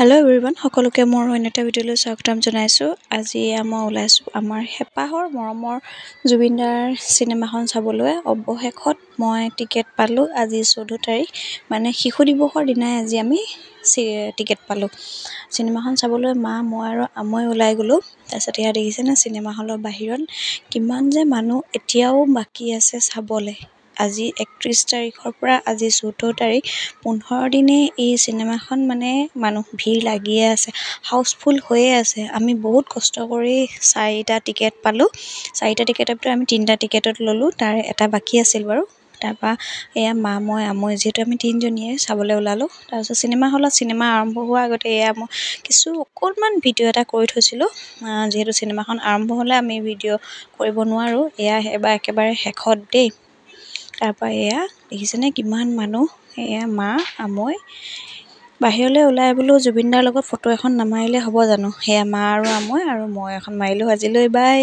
Hello' everyone, সকলোকে মোৰ অন্য এটা ভিডিঅ'লৈ স্বাগতম জনাইছোঁ। আজি মই ওলাইছোঁ আমাৰ হেঁপাহৰ মৰমৰ জুবিনদাৰ চিনেমাখন চাবলৈ। অৱশেষত মই টিকেট পালোঁ। আজি 14 তাৰিখ, মানে শিশু দিৱসৰ দিনাই আজি আমি টিকেট পালোঁ চিনেমাখন চাবলৈ। মই আৰু আমৈ ওলাই গ'লোঁ। তাৰপিছত এয়া দেখিছেনে, চিনেমা হলৰ বাহিৰত কিমান যে মানুহ এতিয়াও বাকী আছে চাবলৈ। আজি 31 তাৰিখৰ পৰা আজি 14 তাৰিখ, 15 দিনেই এই চিনেমাখন মানুহ ভিৰ লাগিয়ে আছে, হাউচফুল হৈয়ে আছে। আমি বহুত কষ্ট কৰি 4টা টিকেট পালোঁ। 4টা টিকেটৰ ভিতৰত আমি 3টা টিকেটত ল'লোঁ, তাৰ এটা বাকী আছিল বাৰু। তাৰপৰা এয়া মই আমৈ, যিহেতু আমি 3জনীয়ে চাবলৈ ওলালোঁ। তাৰপিছত চিনেমা হলত চিনেমা আৰম্ভ হোৱাৰ আগতে এয়া মই অকণমান ভিডিঅ' এটা কৰি থৈছিলোঁ, যিহেতু চিনেমাখন আৰম্ভ হ'লে আমি ভিডিঅ' কৰিব নোৱাৰোঁ। এয়া একেবাৰে শেষত দেই। তাৰপৰা এয়া দেখিছেনে কিমান মানুহ। এয়া আমৈ বাহিৰলৈ ওলাই বোলো জুবিনদাৰ লগত ফটো এখন নামাৰিলে হ'ব জানো। সেয়া আৰু আমৈ আৰু মই এখন মাৰিলোঁ। আজিলৈ বাই।